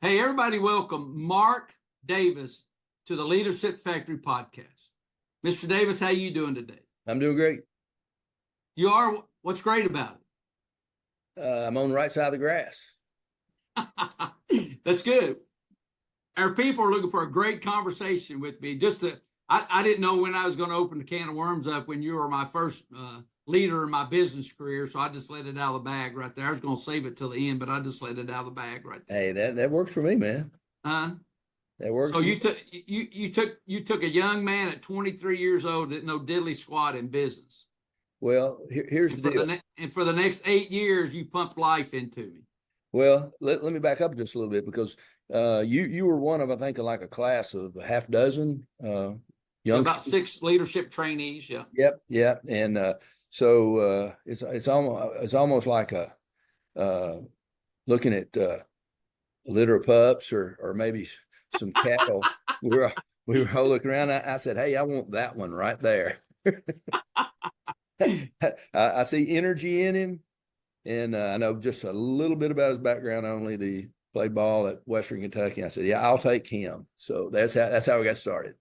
Hey, everybody, welcome Mark Davis to the Leadership Factory podcast. Mr. Davis, how you doing today? I'm doing great. You are? What's great about I'm on the right side of the grass. it? That's good. Our people are looking for a great conversation with me. I didn't know when I was going to open the can of worms up when you were my first leader in my business career, so I just let it out of the bag right there. I was going to save it till the end, but I just let it out of the bag right there. Hey, that works for me, man. That works. So you took a young man at 23 years old that didn't know diddly squat in business. Well, here's the deal. And for the next 8 years, you pumped life into me. Well, let me back up just a little bit because you were one of, I think, like a class of a half dozen young, about 6 leadership trainees. Yeah. Yep. And so it's almost like looking at a litter of pups or maybe some cattle. we were all looking around. I said, "Hey, I want that one right there." I see energy in him, and I know just a little bit about his background. Only the played ball at Western Kentucky. I said, "Yeah, I'll take him." So that's how we got started.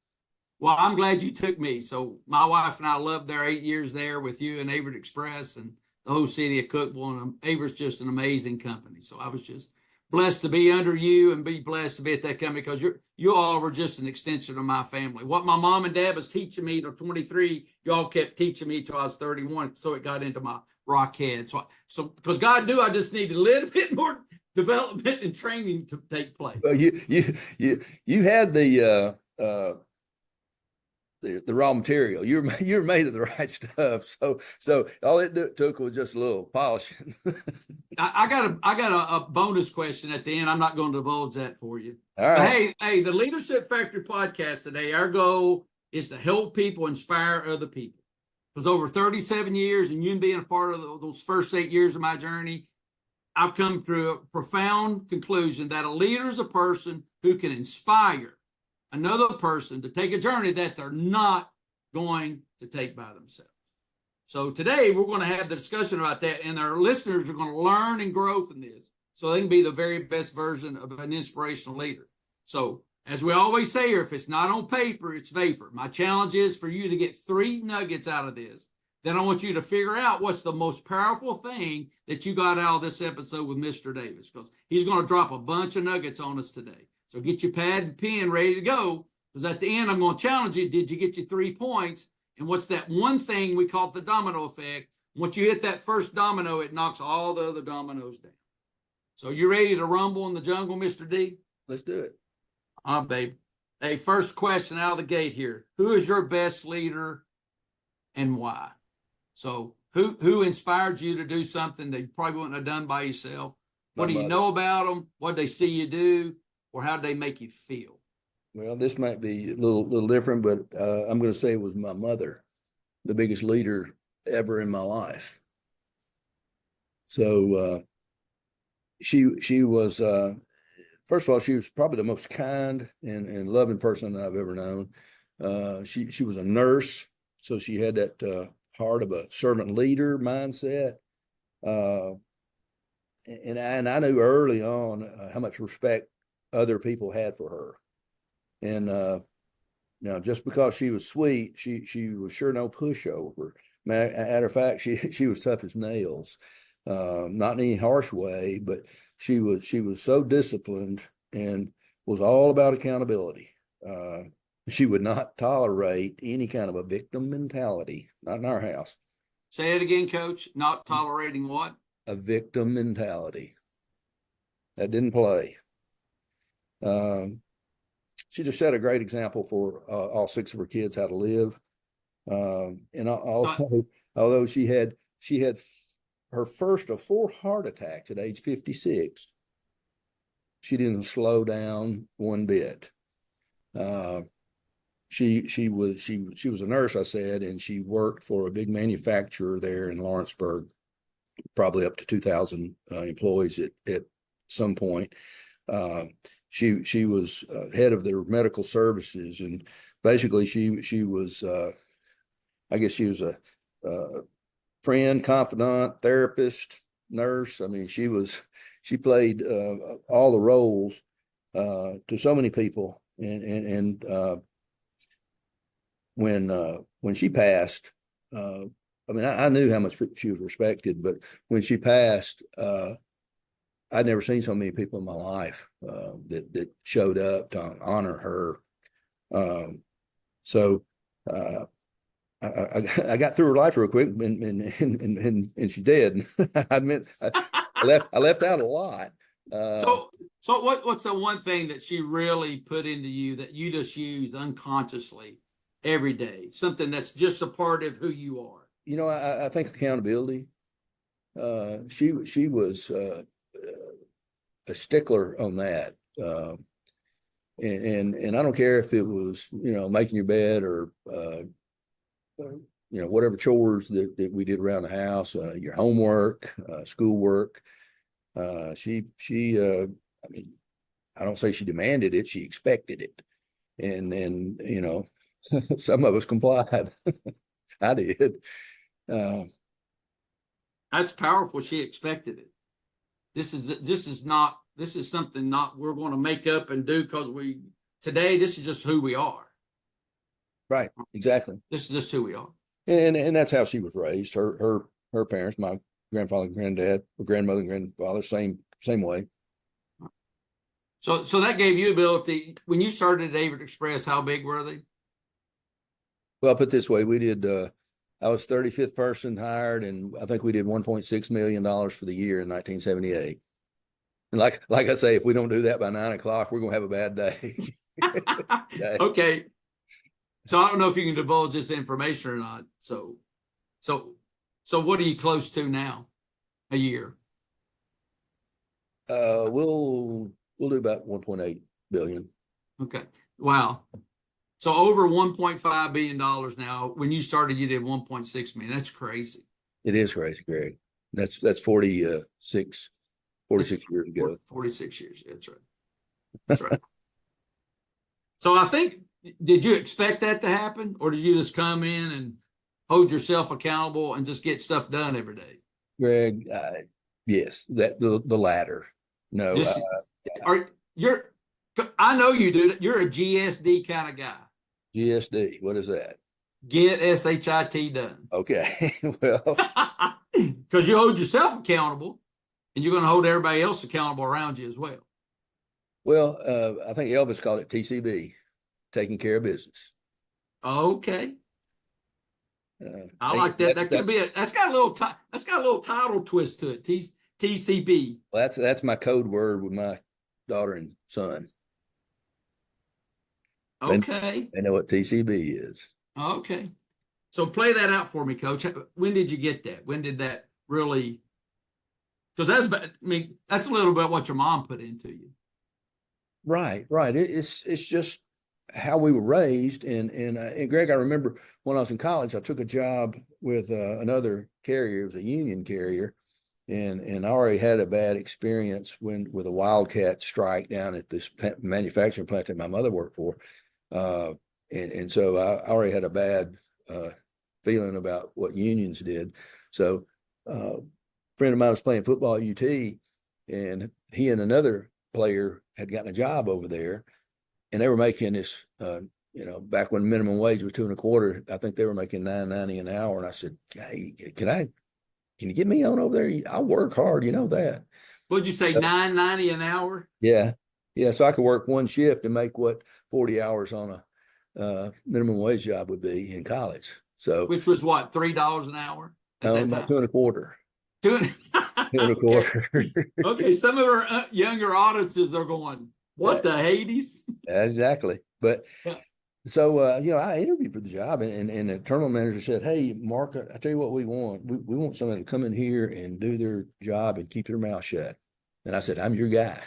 Well, I'm glad you took me. So my wife and I loved their 8 years there with you and Averitt Express and the whole city of Cookeville. And Averitt's just an amazing company. So I was just blessed to be under you and be blessed to be at that company because you all were just an extension of my family. What my mom and dad was teaching me till 23, you all kept teaching me till I was 31. So it got into my rock head. So because God knew I just needed a little bit more development and training to take place. Well, you had the raw material. You were made of the right stuff. So all it took was just a little polishing. I got a bonus question at the end. I'm not going to divulge that for you. All right. Hey, the Leadership Factory podcast today, our goal is to help people inspire other people. Because over 37 years and you being a part of those first 8 years of my journey, I've come to a profound conclusion that a leader is a person who can inspire another person to take a journey that they're not going to take by themselves. So today we're going to have the discussion about that, and our listeners are going to learn and grow from this so they can be the very best version of an inspirational leader. So as we always say here, if it's not on paper, it's vapor. My challenge is for you to get 3 nuggets out of this. Then I want you to figure out what's the most powerful thing that you got out of this episode with Mr. Davis, because he's going to drop a bunch of nuggets on us today. So get your pad and pen ready to go, because at the end, I'm going to challenge you. Did you get your 3 points? And what's that one thing we call the domino effect? Once you hit that first domino, it knocks all the other dominoes down. So you ready to rumble in the jungle, Mr. D? Let's do it. Babe. Hey, first question out of the gate here. Who is your best leader and why? So who inspired you to do something that you probably wouldn't have done by yourself? What do you know about them? What did they see you do? Or how did they make you feel? Well, this might be a little different, but I'm going to say it was my mother, the biggest leader ever in my life. So she was, first of all, she was probably the most kind and loving person that I've ever known. She was a nurse, so she had that heart of a servant leader mindset. And I knew early on how much respect other people had for her. And now, just because she was sweet, she was sure no pushover. Matter of fact, she was tough as nails, not in any harsh way, but she was so disciplined and was all about accountability. She would not tolerate any kind of a victim mentality, not in our house. Say it again, Coach. Not tolerating what? A victim mentality. That didn't play. She just set a great example for all 6 of her kids how to live. And although she had her first of 4 heart attacks at age 56, she didn't slow down one bit. She was a nurse, I said, and she worked for a big manufacturer there in Lawrenceburg, probably up to 2,000 employees at some point. She was head of their medical services, and basically she was, I guess she was a friend, confidant, therapist, nurse. I mean, she played all the roles, to so many people. And when she passed, I mean, I knew how much she was respected, but when she passed, I'd never seen so many people in my life that showed up to honor her. So I got through her life real quick, and she's dead. I left out a lot. So what's the one thing that she really put into you that you just use unconsciously every day? Something that's just a part of who you are. You know, I think accountability. She was a stickler on that, and I don't care if it was, you know, making your bed or you know, whatever chores that we did around the house, your homework, schoolwork. She I mean, I don't say she demanded it; she expected it, and then, you know, some of us complied. I did. That's powerful. She expected it. This is something not we're going to make up and do because today this is just who we are. Right. Exactly. This is just who we are. And that's how she was raised. Her parents, my grandfather and granddad, or grandmother and grandfather, same way. So that gave you ability. When you started at Averitt Express, how big were they? Well, I'll put it this way, we did I was 35th person hired, and I think we did $1.6 million for the year in 1978. And like I say, if we don't do that by 9 o'clock, we're gonna have a bad day. Okay. So I don't know if you can divulge this information or not. So what are you close to now? A year? We'll do about 1.8 billion. Okay. Wow. So over $1.5 billion now. When you started, you did 1.6 million. That's crazy. It is crazy, Greg. That's 46 years ago. 46 years. That's right. That's right. So I think, did you expect that to happen, or did you just come in and hold yourself accountable and just get stuff done every day? Greg, yes, that the latter. No, I know you do. You're a GSD kind of guy. GSD, what is that? Get SHIT done. Okay, well, because you hold yourself accountable, and you're going to hold everybody else accountable around you as well. Well, I think Elvis called it TCB, taking care of business. Okay. I like that. That's got a little title twist to it. TCB. Well, that's my code word with my daughter and son. Okay. They know what TCB is. Okay. So play that out for me, Coach. When did you get that? When did that really? Because that's a little bit what your mom put into you. Right. It's just how we were raised. And Greg, I remember when I was in college, I took a job with another carrier. It was a union carrier, and I already had a bad experience with a wildcat strike down at this manufacturing plant that my mother worked for, and so I already had a bad feeling about what unions did. So a friend of mine was playing football at UT, and he and another player had gotten a job over there, and they were making this, back when minimum wage was $2.25, I think they were making $9.90 an hour. And I said, hey, can you get me on over there? I'll work hard, you know that. What'd you say, $9.90 an hour? Yeah. So I could work one shift and make what 40 hours on a minimum wage job would be in college. So which was what, $3 an hour? No, about $2.25. $2.25. Okay, some of our younger audiences are going, what the Hades? Exactly. But so I interviewed for the job, and the terminal manager said, hey, Mark, I tell you what we want. We want somebody to come in here and do their job and keep their mouth shut. And I said, I'm your guy.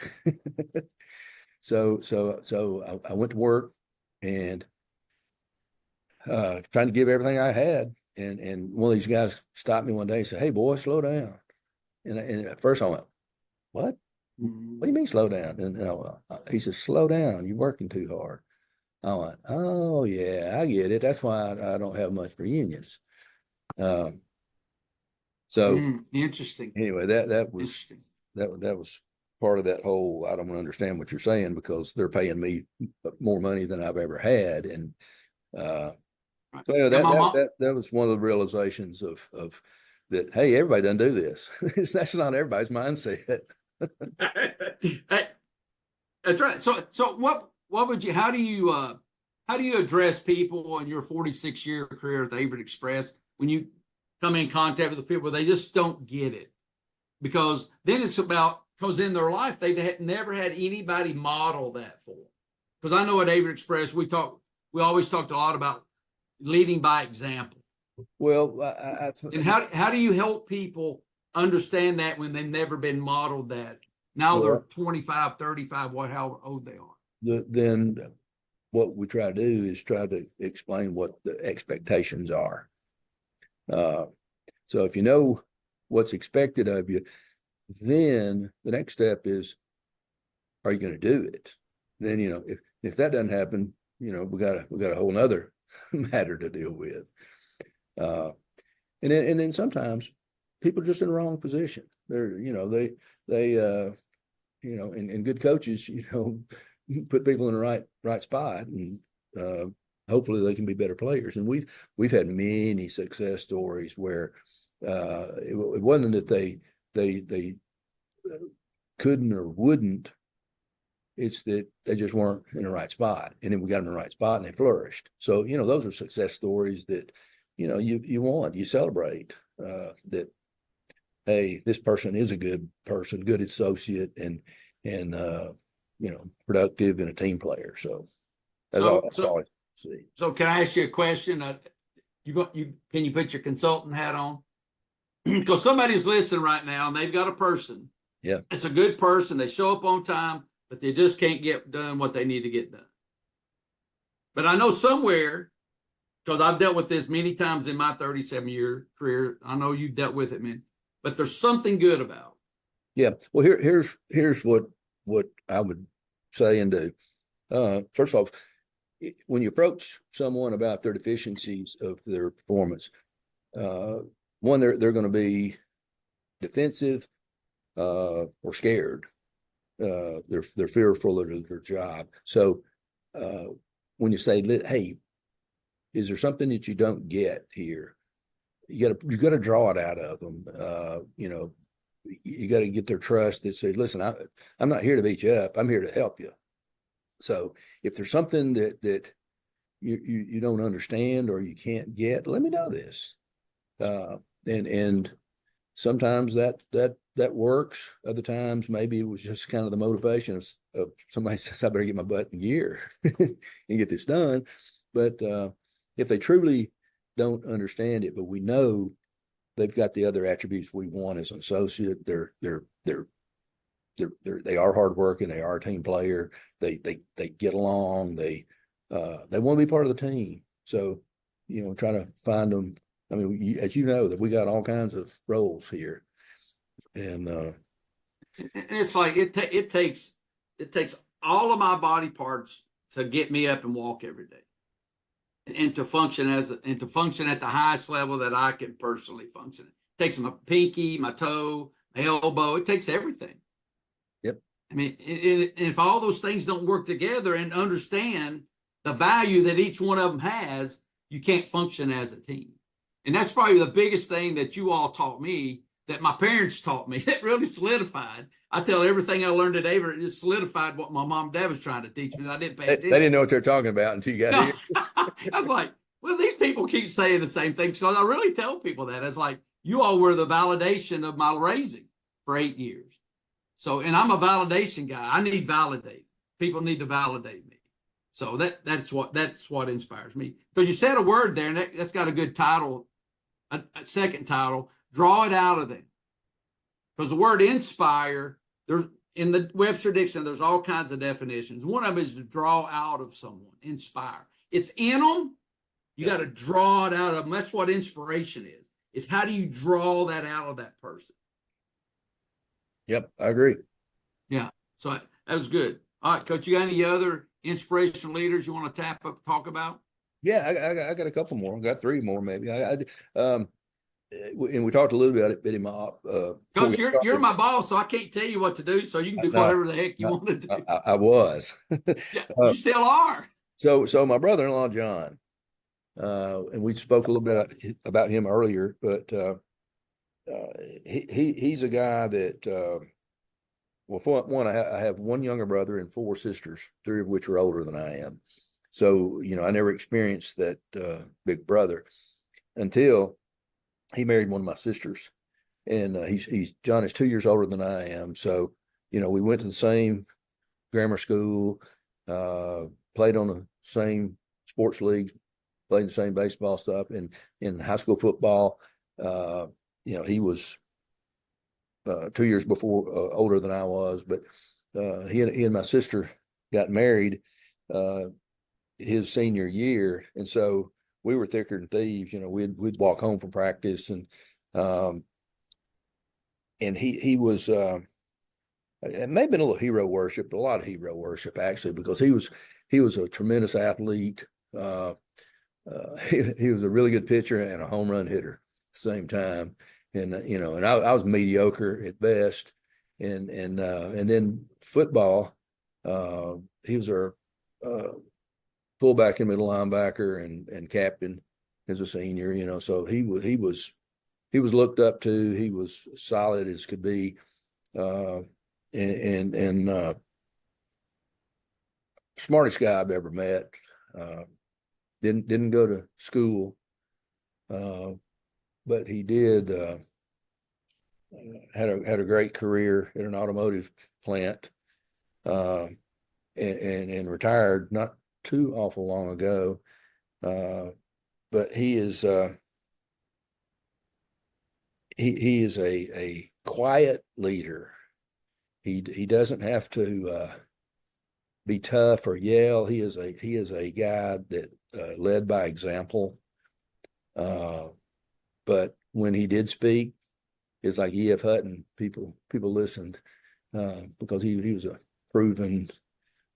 So I went to work and trying to give everything I had. And one of these guys stopped me one day and said, hey, boy, slow down. And at first I went, what? What do you mean slow down? And he says, slow down. You're working too hard. I went, oh, yeah, I get it. That's why I don't have much for unions. So interesting. anyway, that was interesting. that was part of that whole, I don't understand what you're saying because they're paying me more money than I've ever had. And so yeah, that was one of the realizations of that. Hey, everybody doesn't do this. That's not everybody's mindset. That's right. So what would you, how do you address people in your 46-year career at the Averitt Express when you come in contact with the people, they just don't get it? Because then it's about, because in their life, they've never had anybody model that for them. Because I know at Averitt Express, we always talked a lot about leading by example. Well, and how do you help people understand that when they've never been modeled that? Now they're 25, 35, how old they are. Then what we try to do is try to explain what the expectations are. So if you know what's expected of you, then the next step is, are you going to do it? Then, if that doesn't happen, we got a whole nother matter to deal with. And then sometimes people are just in the wrong position. They're, and good coaches, put people in the right spot, and hopefully they can be better players. And we've had many success stories where it wasn't that they couldn't or wouldn't. It's that they just weren't in the right spot, and then we got them in the right spot and they flourished. So, those are success stories that, you celebrate, that, hey, this person is a good person, good associate, and productive and a team player. So that's all I see. So can I ask you a question? Can you put your consultant hat on? Because somebody's listening right now and they've got a person. Yeah. It's a good person. They show up on time, but they just can't get done what they need to get done. But I know somewhere, because I've dealt with this many times in my 37-year career. I know you've dealt with it, man. But there's something good about it. Yeah. Well, here's what I would say and do. First of all, when you approach someone about their deficiencies of their performance, one, they're going to be defensive or scared. They're fearful of their job. So when you say, hey, is there something that you don't get here? You got to draw it out of them. You got to get their trust that says, listen, I'm not here to beat you up. I'm here to help you. So if there's something that you don't understand or you can't get, let me know this. And sometimes that works. Other times, maybe it was just kind of the motivation of somebody says, I better get my butt in gear and get this done. But if they truly don't understand it, but we know they've got the other attributes we want as an associate, they are hardworking, they are a team player, they get along, they want to be part of the team. So, try to find them. I mean, as you know, that we got all kinds of roles here, and it's like it takes all of my body parts to get me up and walk every day, and to function at the highest level that I can personally function. It takes my pinky, my toe, my elbow. It takes everything. Yep. I mean, if all those things don't work together and understand the value that each one of them has, you can't function as a team. And that's probably the biggest thing that you all taught me, that my parents taught me, that really solidified. I tell everything I learned at Averitt, it just solidified what my mom and dad was trying to teach me. I didn't pay attention. They didn't know what they're talking about until you got here. I was like, well, these people keep saying the same things, because I really tell people that. It's like, you all were the validation of my raising for 8 years. So, and I'm a validation guy. I need validating. People need to validate me. So that's what inspires me. Because you said a word there, and that's got a good title, a second title, draw it out of them. Because the word inspire, there's in the Webster Dictionary, there's all kinds of definitions. One of them is to draw out of someone, inspire. It's in them. You got to draw it out of them. That's what inspiration is. It's how do you draw that out of that person? Yep, I agree. Yeah. So that was good. All right, Coach, you got any other inspirational leaders you want to talk about? Yeah, I got a couple more. I got three more maybe. and we talked a little bit in my Coach, you're my boss, so I can't tell you what to do. So you can do whatever the heck you want to do. I was. Yeah, you still are. So my brother-in-law John, and we spoke a little bit about him earlier, but he's a guy that well, for one, I have one younger brother and four sisters, three of which are older than I am. So, I never experienced that big brother until he married one of my sisters. And John is 2 years older than I am. So, we went to the same grammar school, played on the same sports leagues, played the same baseball stuff. And in high school football, he was 2 years before older than I was, but he and my sister got married his senior year, and so we were thicker than thieves. We'd walk home from practice, and he was it may have been a little hero worship, but a lot of hero worship actually, because he was a tremendous athlete. He was a really good pitcher and a home run hitter at the same time. And I was mediocre at best, and then football. He was our fullback and middle linebacker and captain as a senior. So he was looked up to. He was solid as could be, and smartest guy I've ever met. Didn't go to school. But he did had a great career at an automotive plant, and retired not too awful long ago. But he is he is a quiet leader. He doesn't have to be tough or yell. He is a guy that led by example. But when he did speak, it's like E.F. Hutton. People listened because he was a proven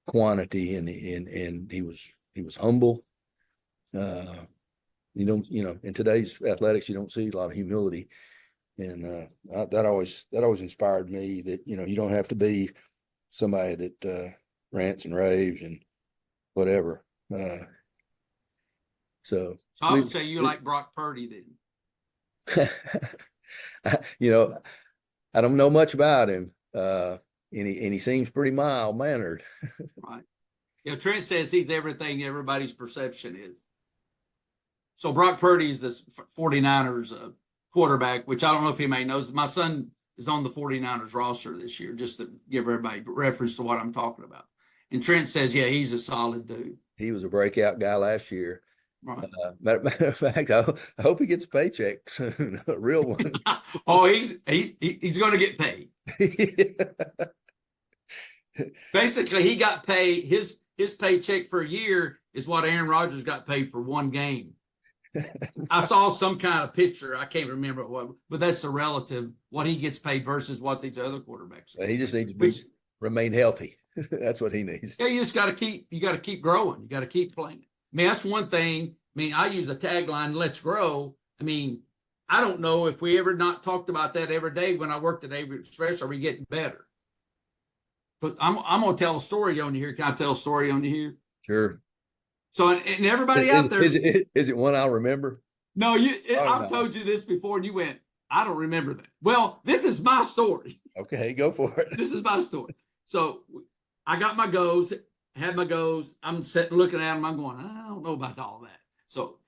quantity, and he was humble. In today's athletics, you don't see a lot of humility, and that always inspired me. That you don't have to be somebody that rants and raves and whatever. So I would say you like Brock Purdy then. I don't know much about him, and he seems pretty mild mannered. Right. Yeah, Trent says he's everything everybody's perception is. So Brock Purdy is the 49ers quarterback, which I don't know if anybody knows. My son is on the 49ers roster this year, just to give everybody reference to what I'm talking about. And Trent says, yeah, he's a solid dude. He was a breakout guy last year. Right. Matter of fact, I hope he gets a paycheck soon, a real one. Oh, he's going to get paid. Basically, he got paid. His paycheck for a year is what Aaron Rodgers got paid for one game. I saw some kind of picture. I can't remember what, but that's a relative what he gets paid versus what these other quarterbacks. He just needs to remain healthy. That's what he needs. Yeah, you just got to keep growing. You got to keep playing. I mean, that's one thing. I mean, I use a tagline, let's grow. I mean, I don't know if we ever not talked about that every day when I worked at Averitt Express. Are we getting better? But I'm going to tell a story on you here. Can I tell a story on you here? Sure. So, and everybody out there. Is it one I'll remember? No, I've told you this before and you went, I don't remember that. Well, this is my story. Okay, go for it. This is my story. So I got my goals, had my goals. I'm sitting looking at them. I'm going, I don't know about all that. So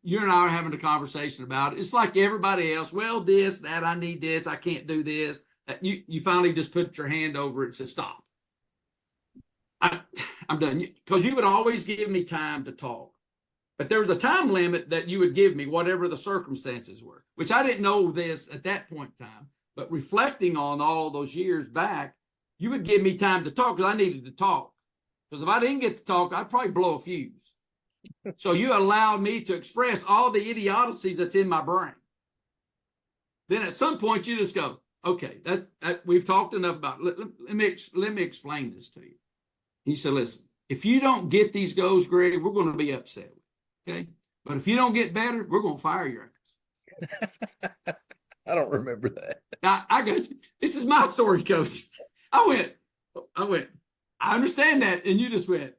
you and I are having a conversation about it. It's like everybody else. Well, this, that, I need this. I can't do this. You finally just put your hand over it and said, stop. I'm done. Because you would always give me time to talk. But there was a time limit that you would give me, whatever the circumstances were, which I didn't know this at that point in time. But reflecting on all those years back, you would give me time to talk because I needed to talk. Because if I didn't get to talk, I'd probably blow a fuse. So you allowed me to express all the idiocies that's in my brain. Then at some point you just go, okay, that we've talked enough about it. Let me explain this to you. He said, listen, if you don't get these goals, Greg, we're going to be upset with you, okay? But if you don't get better, we're going to fire your ass. I don't remember that. I got you. This is my story, coach. I went, I understand that. And you just went,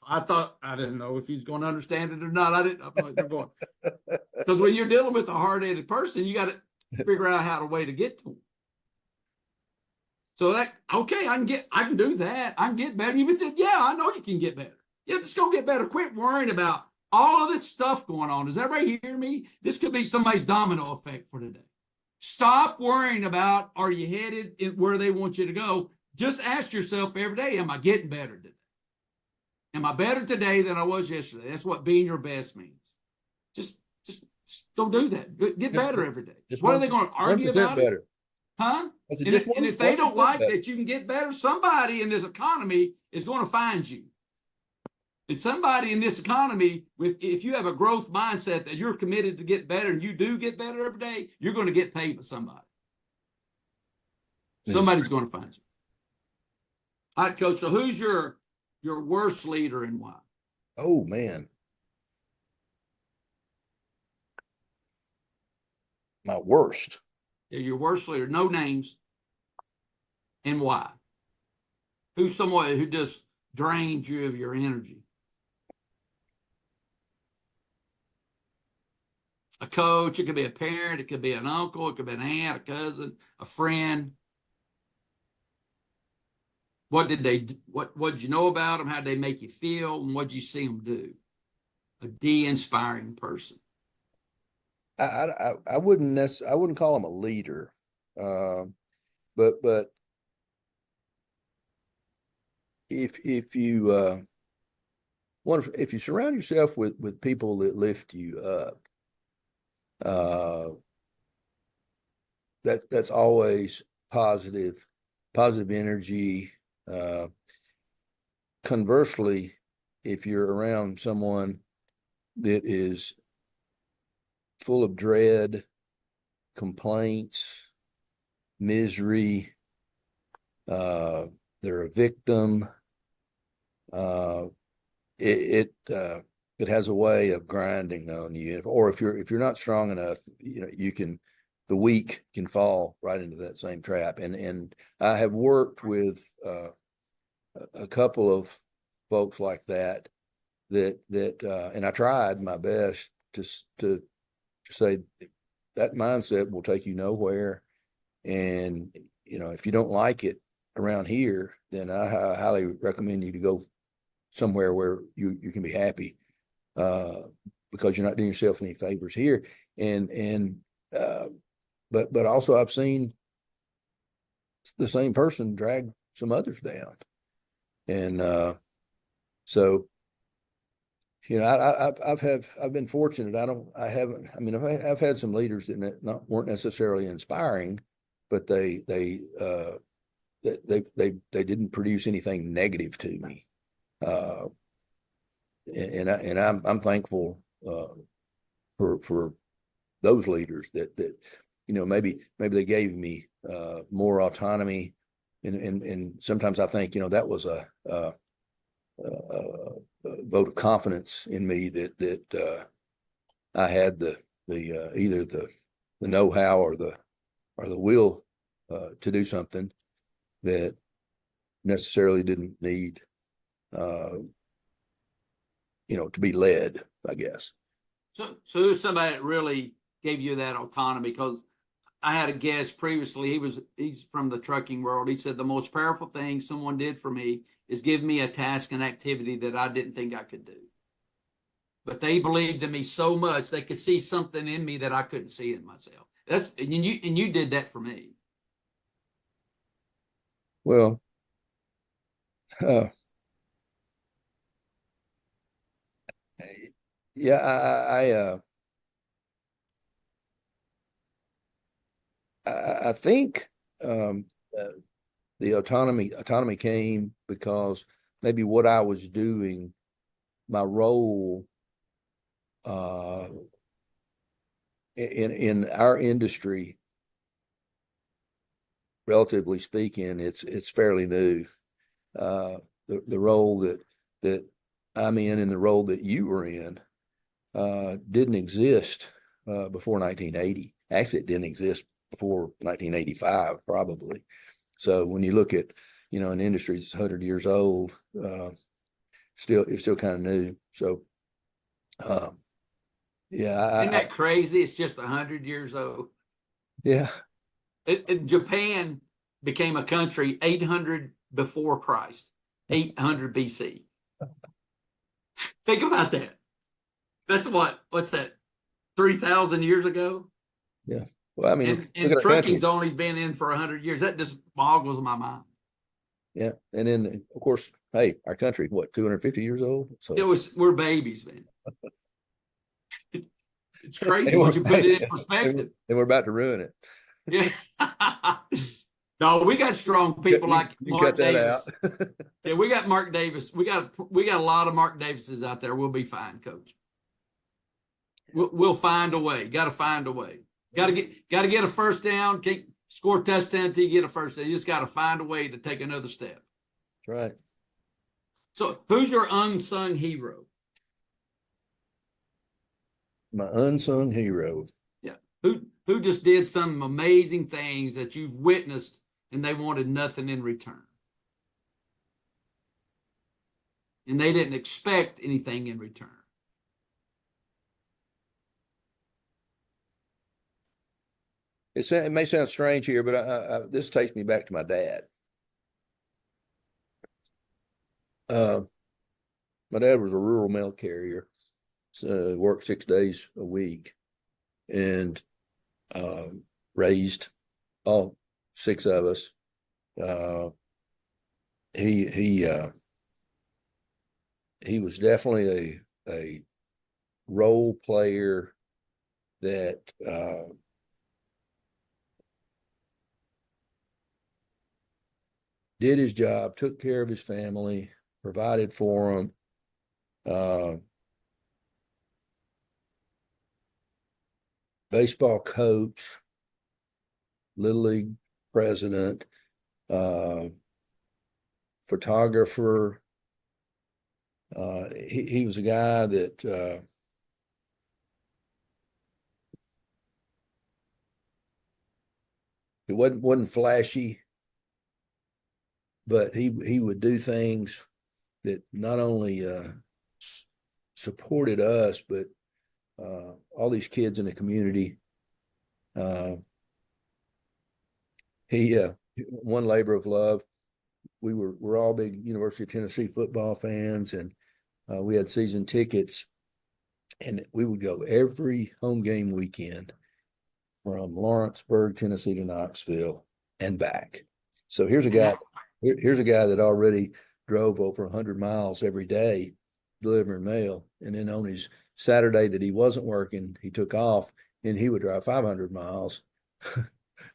I thought, I didn't know if he's going to understand it or not. I'm like, they're going, because when you're dealing with a hard-headed person, you got to figure out how to way to get to them. So okay, I can do that. I can get better. You even said, yeah, I know you can get better. Yeah, just go get better. Quit worrying about all of this stuff going on. Does everybody hear me? This could be somebody's domino effect for today. Stop worrying about, are you headed where they want you to go? Just ask yourself every day, am I getting better today? Am I better today than I was yesterday? That's what being your best means. Just don't do that. Get better every day. Just what are they going to argue about better. it? Huh? And if they don't like better. that you can get better, somebody in this economy is going to find you. And somebody in this economy, if you have a growth mindset that you're committed to get better and you do get better every day, you're going to get paid by somebody. Somebody's going to find you. All right, Coach. So who's your worst leader and why? Oh, man. My worst. Yeah, your worst leader, no names, and why? Who's someone who just drains you of your energy? A coach, it could be a parent, it could be an uncle, it could be an aunt, a cousin, a friend. What did you know about them? How did they make you feel? And what did you see them do? A de-inspiring person. I wouldn't call him a leader. But if you if you surround yourself with people that lift you up, that's always positive energy. Conversely, if you're around someone that is full of dread, complaints, misery, they're a victim, it has a way of grinding on you. Or if you're not strong enough, the weak can fall right into that same trap. And I have worked with a couple of folks like that, and I tried my best to say that mindset will take you nowhere. And, if you don't like it around here, then I highly recommend you to go somewhere where you can be happy, because you're not doing yourself any favors here. But also I've seen the same person drag some others down. And so, I've been fortunate. I've had some leaders that weren't necessarily inspiring, but they didn't produce anything negative to me. And I'm thankful for those leaders that maybe they gave me more autonomy, and sometimes I think that was a vote of confidence in me that I had the either the know-how or the will to do something that necessarily didn't need to be led, I guess. So who's somebody that really gave you that autonomy? Because I had a guest previously, he's from the trucking world. He said the most powerful thing someone did for me is give me a task and activity that I didn't think I could do. But they believed in me so much, they could see something in me that I couldn't see in myself. And you did that for me. Well, yeah, I think the autonomy came because maybe what I was doing, my role in our industry, relatively speaking, it's fairly new. The role that I'm in and the role that you were in didn't exist before 1980. Actually, it didn't exist before 1985, probably. So when you look at, an industry that's 100 years old, it's still kind of new. So, yeah, Isn't that crazy? It's just 100 years old. yeah, Japan became a country 800 before Christ, 800 BC. Think about that. That's what's that? 3,000 years ago. yeah. Well, I mean, and trucking's only been in for 100 years. That just boggles my mind. Yeah, and then of course, hey, our country, what, 250 years old? So We're babies, man. It's crazy once you put it in perspective. And we're about to ruin it. Yeah. No, we got strong people like Mark Davis. Yeah, we got Mark Davis. We got a lot of Mark Davises out there. We'll be fine, Coach. We'll find a way. Got to find a way. Got to get a first down. Can't score a touchdown until you get a first down. You just got to find a way to take another step. That's right. So, who's your unsung hero? My unsung hero. Yeah. Who just did some amazing things that you've witnessed and they wanted nothing in return. And they didn't expect anything in return. It may sound strange here, but this takes me back to my dad. My dad was a rural mail carrier, so worked 6 days a week, and raised all 6 of us. He was definitely a role player that did his job, took care of his family, provided for them. Baseball coach, Little League president, photographer. He was a guy that it wasn't flashy, but he would do things that not only supported us, but all these kids in the community. He one labor of love. We're all big University of Tennessee football fans, and we had season tickets, and we would go every home game weekend from Lawrenceburg, Tennessee to Knoxville and back. So here's a guy that already drove over 100 miles every day delivering mail, and then on his Saturday that he wasn't working, he took off and he would drive 500 miles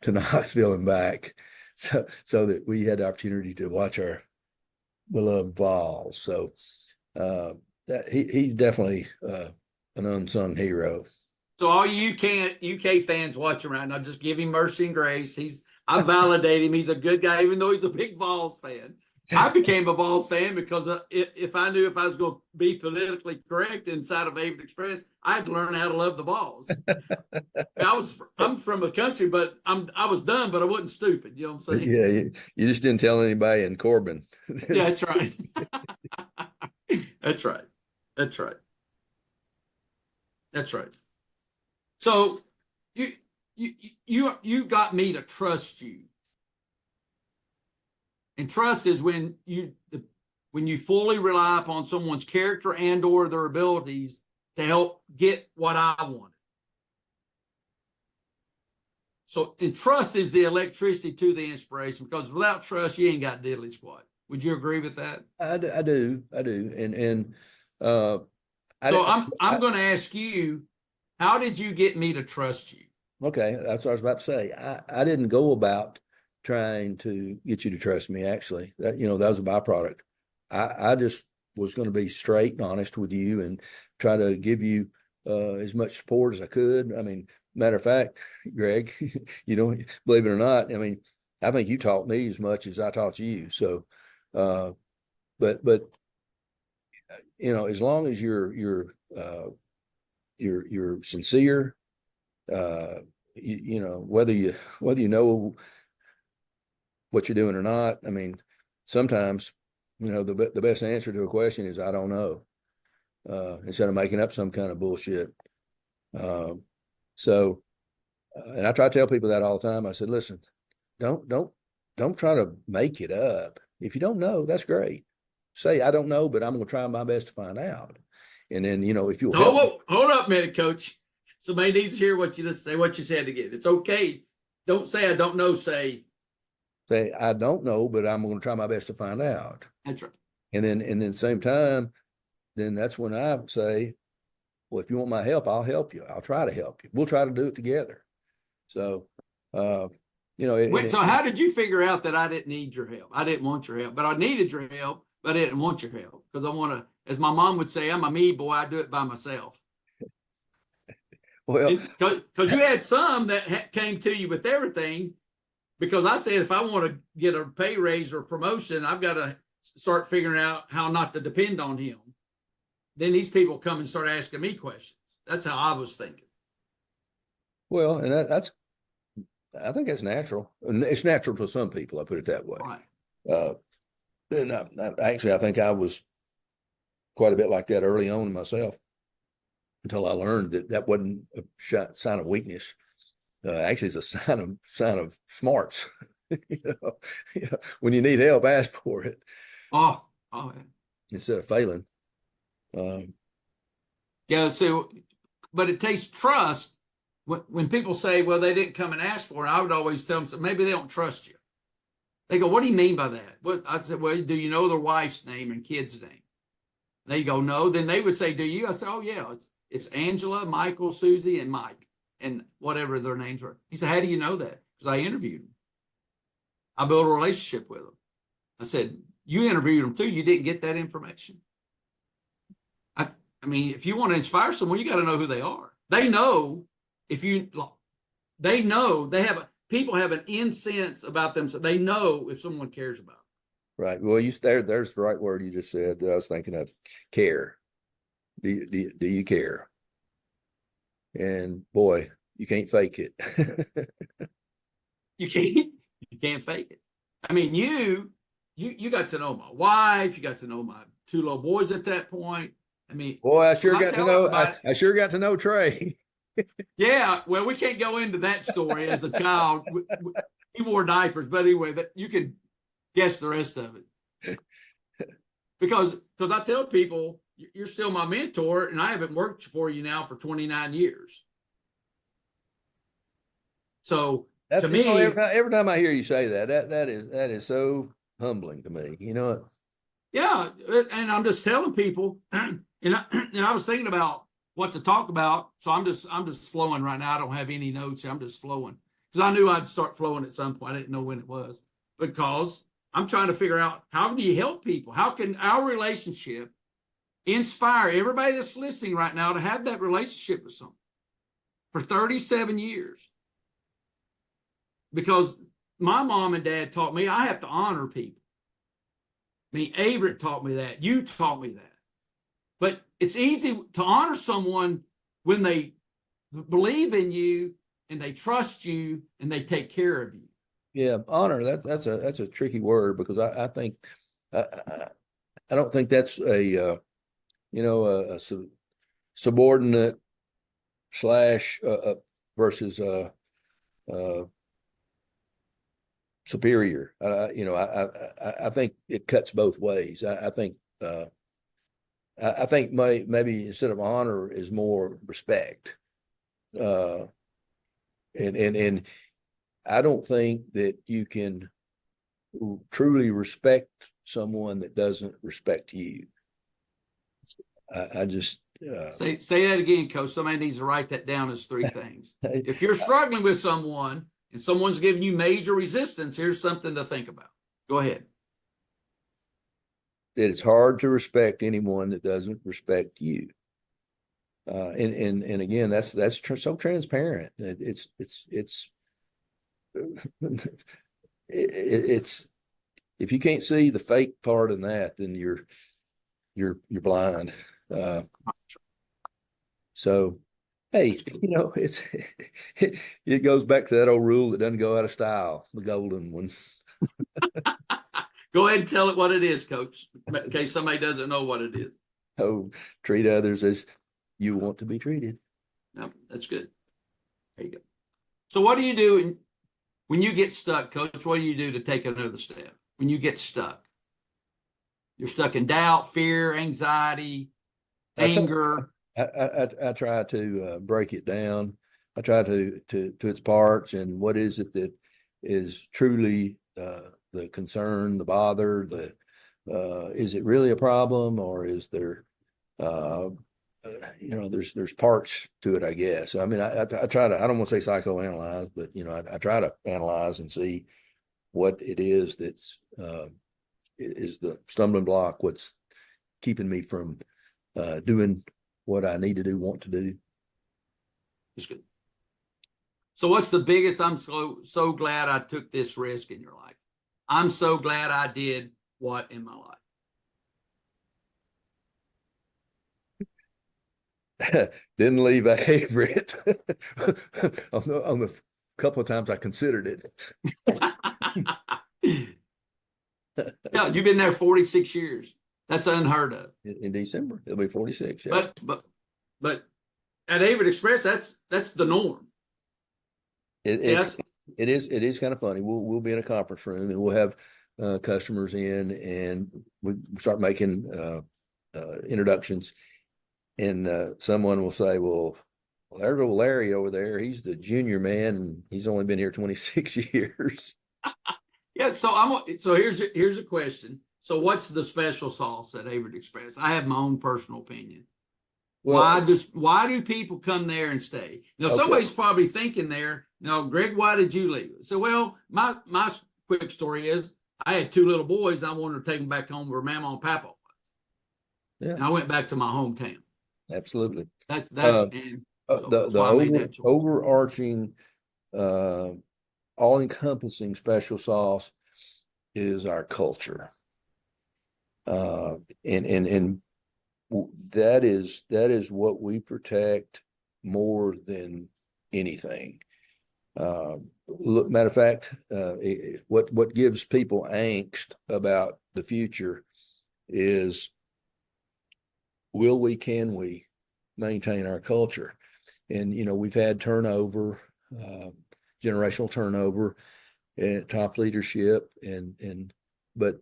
to Knoxville and back, so that we had the opportunity to watch our beloved Vols. So that he's definitely an unsung hero. So all you UK fans watching right now, just give him mercy and grace. I validate him. He's a good guy, even though he's a big Vols fan. I became a Vols fan because if I knew if I was going to be politically correct inside of Averitt Express, I had to learn how to love the Vols. I'm from a country, but I was dumb, but I wasn't stupid. You know what I'm saying? Yeah, you just didn't tell anybody in Corbin. Yeah, that's right. That's right. That's right. That's right. So you got me to trust you. And trust is when you fully rely upon someone's character and or their abilities to help get what I wanted. So, and trust is the electricity to the inspiration, because without trust, you ain't got diddly squat. Would you agree with that? I do. And so I'm going to ask you, how did you get me to trust you? Okay, that's what I was about to say. I didn't go about trying to get you to trust me. Actually, that was a byproduct. I just was going to be straight and honest with you and try to give you as much support as I could. I mean, matter of fact, Greg, believe it or not, I mean, I think you taught me as much as I taught you. So, but as long as you're sincere you know, whether you know what you're doing or not. I mean, sometimes, you know, the best answer to a question is, I don't know, instead of making up some kind of bullshit. So, and I try to tell people that all the time. I said, listen, don't try to make it up. If you don't know, that's great. Say, I don't know, but I'm going to try my best to find out. And then, you know, if you'll help. Hold up a minute, Coach. Somebody needs to hear what you just say, what you said again. It's okay. Don't say I don't know. Say I don't know, but I'm going to try my best to find out. That's right. And then same time, then that's when I say, well, if you want my help, I'll help you. I'll try to help you. We'll try to do it together. So, you know. So how did you figure out that I didn't need your help? I didn't want your help, but I needed your help, but I didn't want your help because I want to, as my mom would say, I'm a me boy. I do it by myself. Well, because you had some that came to you with everything, because I said, if I want to get a pay raise or a promotion, I've got to start figuring out how not to depend on him. Then these people come and start asking me questions. That's how I was thinking. Well, and I think that's natural. And it's natural to some people. I put it that way. Right. And actually, I think I was quite a bit like that early on myself, until I learned that wasn't a sign of weakness. Actually, it's a sign of smarts. You know, when you need help, ask for it. Oh, yeah. Instead of failing. Yeah. So, but it takes trust. When people say, well, they didn't come and ask for it, I would always tell them, so maybe they don't trust you. They go, what do you mean by that? I said, well, do you know their wife's name and kid's name? They go, no. Then they would say, do you? I said, oh, yeah. It's Angela, Michael, Susie, and Mike, and whatever their names were. He said, how do you know that? Because I interviewed them. I built a relationship with them. I said, you interviewed them too. You didn't get that information. I mean, if you want to inspire someone, you got to know who they are. They know people have an incense about them, so they know if someone cares about them. Right. Well, there's the right word you just said. I was thinking of care. Do you care? And boy, you can't fake it. You can't fake it. I mean, you got to know my wife. You got to know my two little boys at that point. I mean, boy, I sure got to know. I sure got to know Trey. Yeah, well, we can't go into that story. As a child, he wore diapers, but anyway, you can guess the rest of it. Because I tell people, you're still my mentor, and I haven't worked for you now for 29 years. So to me, every time I hear you say that is so humbling to me. You know. Yeah, and I'm just telling people, and I was thinking about what to talk about, so I'm just flowing right now. I don't have any notes. I'm just flowing because I knew I'd start flowing at some point. I didn't know when it was, because I'm trying to figure out, how do you help people? How can our relationship inspire everybody that's listening right now to have that relationship with someone for 37 years? Because my mom and dad taught me I have to honor people. I mean, Averitt taught me that. You taught me that. But it's easy to honor someone when they believe in you and they trust you and they take care of you. Yeah, honor. That's a tricky word, because I think I don't think that's a subordinate slash versus superior. I think it cuts both ways. I think maybe instead of honor is more respect. And I don't think that you can truly respect someone that doesn't respect you. I just say that again, Coach. Somebody needs to write that down as 3 things. If you're struggling with someone and someone's giving you major resistance, here's something to think about. Go ahead. That it's hard to respect anyone that doesn't respect you. And again, that's so transparent. It's if you can't see the fake part in that, then you're blind. So Hey, it goes back to that old rule that doesn't go out of style, the golden one. Go ahead and tell it what it is, Coach, in case somebody doesn't know what it is. Oh, treat others as you want to be treated. No, that's good. There you go. So what do you do when you get stuck, Coach? What do you do to take another step? When you get stuck, you're stuck in doubt, fear, anxiety, anger. I try to break it down. I try to its parts and what is it that is truly the concern, the bother, is it really a problem, or is there there's parts to it, I guess. I mean, I try to, I don't want to say psychoanalyze, but I try to analyze and see what it is that's is the stumbling block, what's keeping me from doing what I need to do, want to do. That's good. So what's the biggest, I'm so glad I took this risk in your life? I'm so glad I did what in my life? Didn't leave Averitt on the couple of times I considered it. Yeah, you've been there 46 years. That's unheard of. In December, it'll be 46. Yeah. But at Averitt Express, that's the norm. It is kind of funny. We'll be in a conference room and we'll have customers in, and we start making introductions, and someone will say, "Well, there's old Larry over there. He's the junior man, and he's only been here 26 years." Yeah. So here's a question. So what's the special sauce at Averitt Express? I have my own personal opinion. Well, why do people come there and stay? Now, somebody's probably thinking there, Greg, why did you leave? So, well, my quick story is I had two little boys. I wanted to take them back home where Mama and Papa was. Yeah. And I went back to my hometown. Absolutely. That's the overarching, all-encompassing special sauce is our culture. And that is what we protect more than anything. Matter of fact, what gives people angst about the future is, can we maintain our culture? And we've had turnover, generational turnover at top leadership, but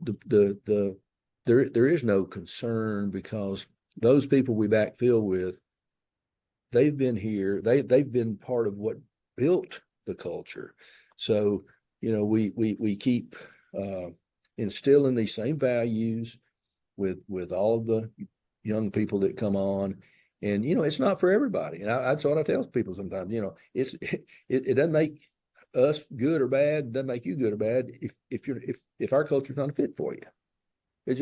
there is no concern, because those people we backfill with, they've been here, they've been part of what built the culture. So we keep instilling these same values with all of the young people that come on, and it's not for everybody. And that's what I tell people sometimes. It doesn't make us good or bad. It doesn't make you good or bad if our culture's not a fit for you. It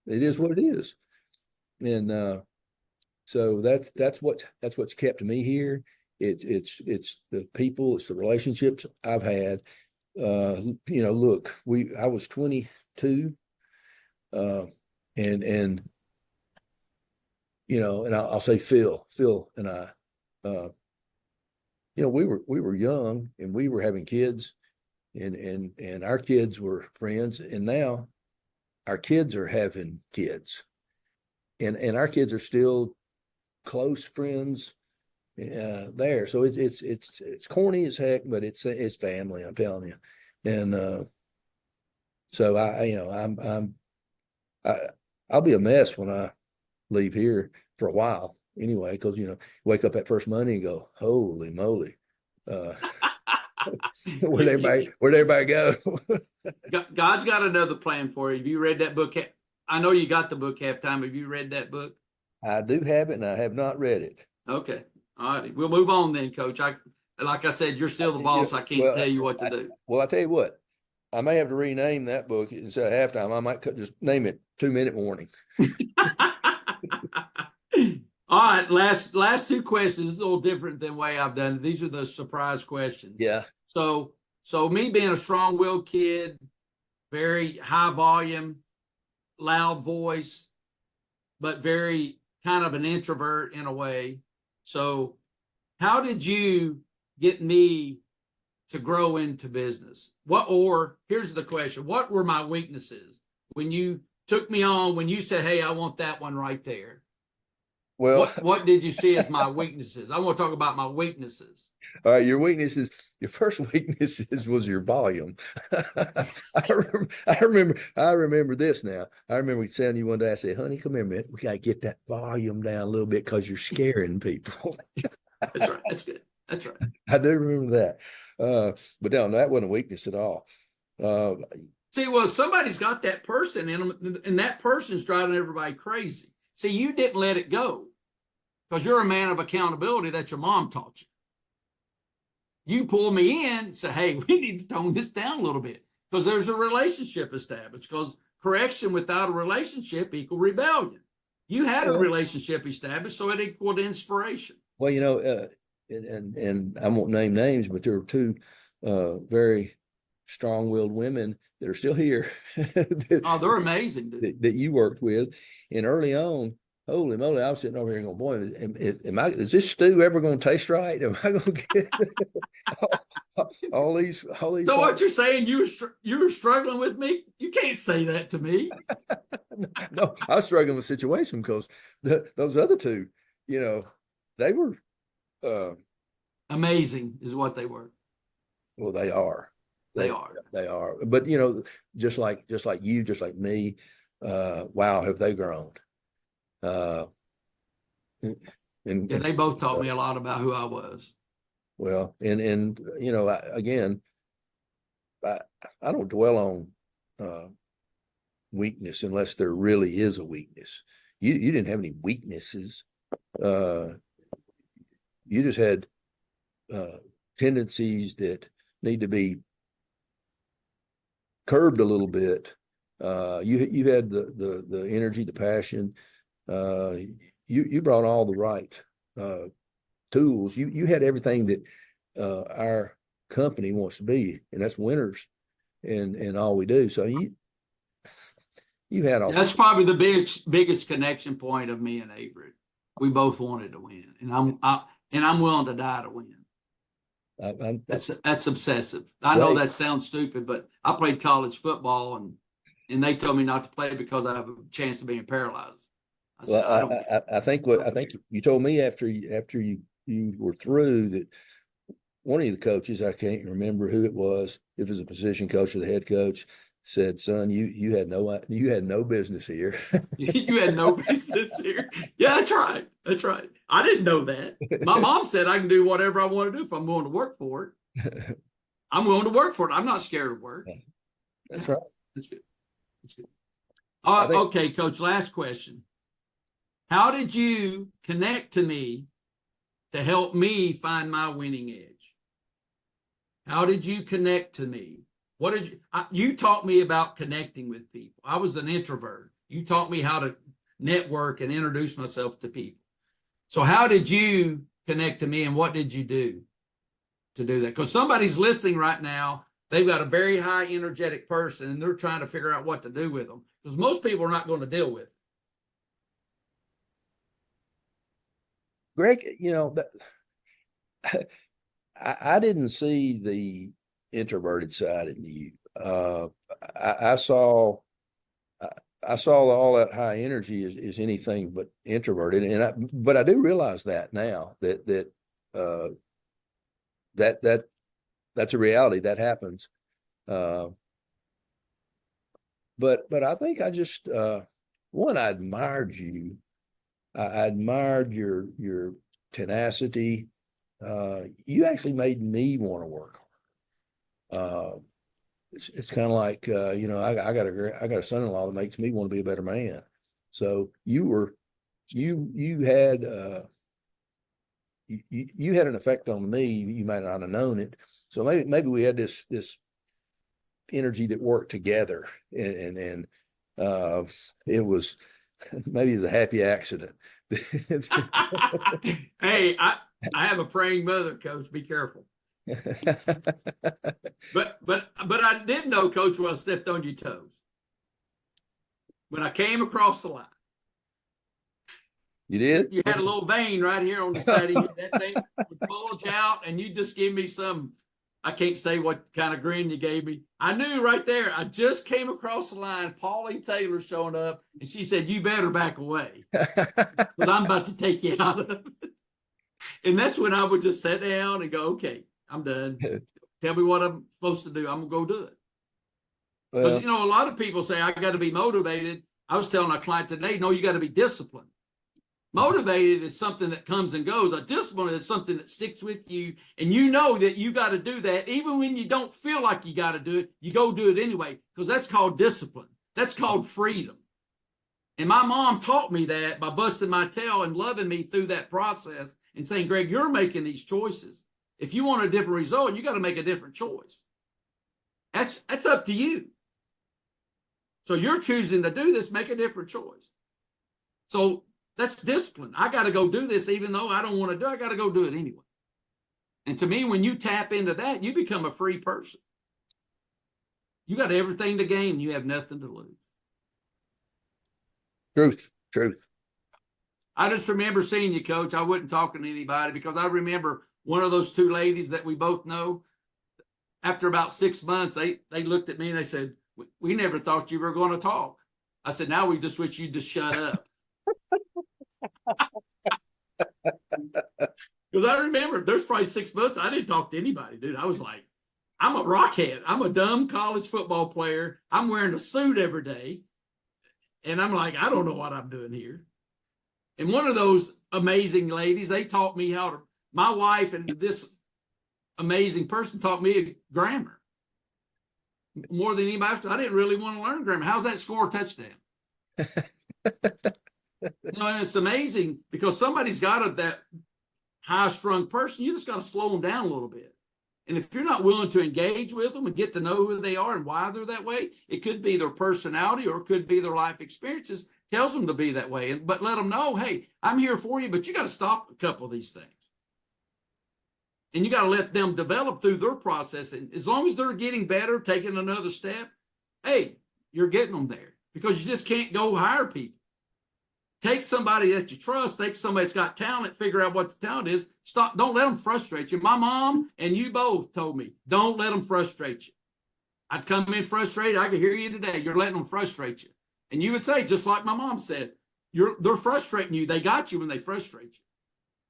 is what it is. And so that's what's kept me here. It's the people, it's the relationships I've had. Look, I was 22, and I'll say Phil and I, we were young, and we were having kids, and our kids were friends, and now our kids are having kids, and our kids are still close friends there. So it's corny as heck, but it's family, I'm telling you. And so I'll be a mess when I leave here for a while anyway, because wake up that first Monday and go, holy moly, where'd everybody go? God's got another plan for you. Have you read that book? I know you got the book Halftime. Have you read that book? I do have it, and I have not read it. Okay. All right. We'll move on then, Coach. Like I said, you're still the boss. I can't tell you what to do. Well, I tell you what, I may have to rename that book instead of Halftime. I might just name it 2-Minute Warning. All right. Last two questions. This is a little different than the way I've done it. These are the surprise questions. Yeah. So me being a strong-willed kid, very high volume, loud voice, but very kind of an introvert in a way. So how did you get me to grow into business? Here's the question. What were my weaknesses when you took me on, when you said, hey, I want that one right there? Well, what did you see as my weaknesses? I want to talk about my weaknesses. all right, your first weaknesses was your volume. I remember this now. I remember telling you one day, I said, honey, come here, man. We got to get that volume down a little bit because you're scaring people. That's right. That's good. That's right. I do remember that. But no, that wasn't a weakness at all. See, well, somebody's got that person in them, and that person's driving everybody crazy. See, you didn't let it go because you're a man of accountability that your mom taught you. You pull me in and say, hey, we need to tone this down a little bit because there's a relationship established, because correction without a relationship equal rebellion. You had a relationship established, so it equaled inspiration. Well, and I won't name names, but there were two very strong-willed women that are still here. They're amazing. That you worked with. And early on, holy moly, I was sitting over here going, boy, is this stew ever going to taste right? Am I going to get all these? So what you're saying, you were struggling with me? You can't say that to me. No, I was struggling with the situation because those other two, they were amazing is what they were. Well, they are. They are. They are. But just like you, just like me, wow, have they grown? And they both taught me a lot about who I was. Well, and again, I don't dwell on weakness unless there really is a weakness. You didn't have any weaknesses. You just had tendencies that need to be curbed a little bit. You had the energy, the passion. You brought all the right tools. You had everything that our company wants to be, and that's winners and all we do. So you had all. That's probably the biggest connection point of me and Averitt. We both wanted to win, and I'm willing to die to win. That's obsessive. I know that sounds stupid, but I played college football, and they told me not to play because I have a chance of being paralyzed. I think you told me after you were through that one of the coaches, I can't remember who it was, if it was a position coach or the head coach, said, son, you had no business here. You had no business here. Yeah, that's right. That's right. I didn't know that. My mom said I can do whatever I want to do if I'm willing to work for it. I'm willing to work for it. I'm not scared of work. That's right. That's good. That's good. Okay, Coach, last question. How did you connect to me to help me find my winning edge? How did you connect to me? You taught me about connecting with people. I was an introvert. You taught me how to network and introduce myself to people. So how did you connect to me, and what did you do to do that? Because somebody's listening right now, they've got a very high energetic person, and they're trying to figure out what to do with them, because most people are not going to deal with it. Greg, I didn't see the introverted side in you. I saw all that high energy is anything but introverted, but I do realize that now that's a reality that happens. But I think I just I admired you. I admired your tenacity. You actually made me want to work hard. It's kind of like I got a son-in-law that makes me want to be a better man. So you had you had an effect on me. You might not have known it. So maybe we had this energy that worked together, and it was maybe it's a happy accident. Hey, I have a praying mother, Coach. Be careful. But I did know, Coach, when I stepped on your toes. When I came across the line. You did? You had a little vein right here on the side of your head. That thing would bulge out, and you just give me some, I can't say what kind of grin you gave me. I knew right there, I just came across the line, Pauline Taylor showing up, and she said, you better back away because I'm about to take you out of it. And that's when I would just sit down and go, okay, I'm done. Tell me what I'm supposed to do. I'm going to go do it. Because, Well, you know, a lot of people say, I got to be motivated. I was telling our client today, no, you got to be disciplined. Motivated is something that comes and goes. A discipline is something that sticks with you, and you know that you got to do that. Even when you don't feel like you got to do it, you go do it anyway, because that's called discipline. That's called freedom. And my mom taught me that by busting my tail and loving me through that process and saying, Greg, you're making these choices. If you want a different result, you got to make a different choice. That's up to you. So you're choosing to do this, make a different choice. So that's discipline. I got to go do this, even though I don't want to do it. I got to go do it anyway. And to me, when you tap into that, you become a free person. You got everything to gain. You have nothing to lose. Truth. I just remember seeing you, Coach. I wasn't talking to anybody because I remember one of those two ladies that we both know. After about 6 months, they looked at me and they said, we never thought you were going to talk. I said, now we just wish you'd just shut up. Because I remember there's probably 6 months I didn't talk to anybody, dude. I was like, I'm a rockhead. I'm a dumb college football player. I'm wearing a suit every day. And I'm like, I don't know what I'm doing here. And one of those amazing ladies, they taught me how to, my wife and this amazing person taught me grammar. More than anybody else. I didn't really want to learn grammar. How's that score a touchdown? You know, and it's amazing because somebody's got that high-strung person. You just got to slow them down a little bit. And if you're not willing to engage with them and get to know who they are and why they're that way, it could be their personality or it could be their life experiences tells them to be that way. But let them know, hey, I'm here for you, but you got to stop a couple of these things. And you got to let them develop through their process. And as long as they're getting better, taking another step, hey, you're getting them there because you just can't go hire people. Take somebody that you trust, take somebody that's got talent, figure out what the talent is. Stop, don't let them frustrate you. My mom and you both told me, don't let them frustrate you. I'd come in frustrated. I could hear you today. You're letting them frustrate you. And you would say, just like my mom said, they're frustrating you. They got you when they frustrate you.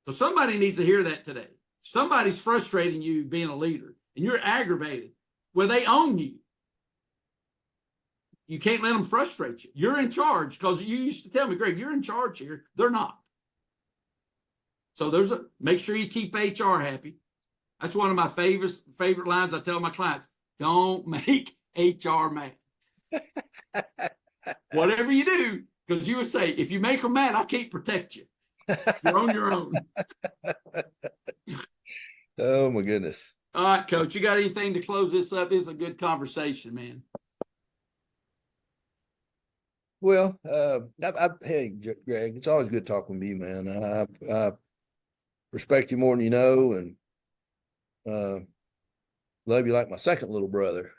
So somebody needs to hear that today. Somebody's frustrating you being a leader and you're aggravated. Well, they own you. You can't let them frustrate you. You're in charge because you used to tell me, Greg, you're in charge here. They're not. So make sure you keep HR happy. That's one of my favorite lines I tell my clients. Don't make HR mad. Whatever you do, because you would say, if you make them mad, I can't protect you. You're on your own. Oh my goodness. All right, Coach, you got anything to close this up? This is a good conversation, man. Well, hey, Greg, it's always good talking with you, man. I respect you more than you know, and love you like my second little brother.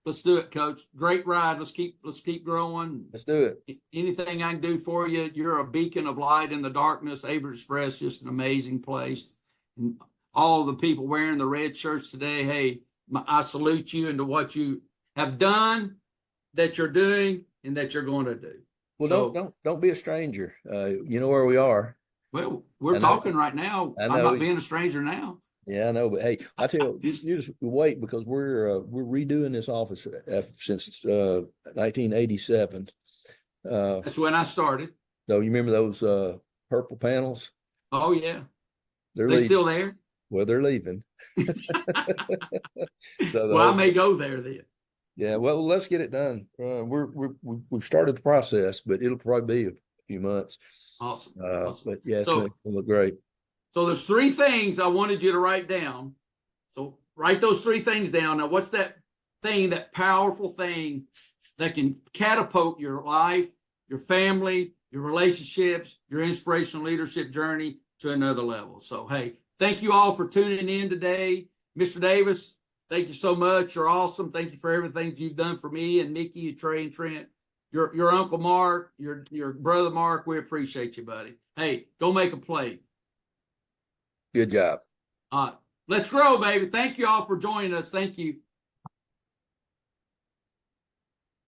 Let's do it, Coach. Great ride. Let's keep growing. Let's do it. Anything I can do for you. You're a beacon of light in the darkness. Averitt Express, just an amazing place. And all the people wearing the red shirts today, hey, I salute you into what you have done, that you're doing, and that you're going to do. Well, so, don't be a stranger. You know where we are. Well, we're talking right now. I'm not being a stranger now. Yeah, I know, but hey, I tell you, you just wait because we're redoing this office since 1987. That's when I started. So you remember those purple panels? Oh yeah, They're still there. Well, they're leaving. So I may go there then. Yeah, well, let's get it done. We've started the process, but it'll probably be a few months. Awesome. But yeah, it's going to look great. So there's 3 things I wanted you to write down. So write those 3 things down. Now, what's that thing, that powerful thing that can catapult your life, your family, your relationships, your inspirational leadership journey to another level? So, hey, thank you all for tuning in today. Mr. Davis, thank you so much. You're awesome. Thank you for everything you've done for me and Nikki and Trey and Trent. your Uncle Mark, your brother Mark. We appreciate you, buddy. Hey, go make a play. Good job. Let's grow, baby. Thank you all for joining us. Thank you.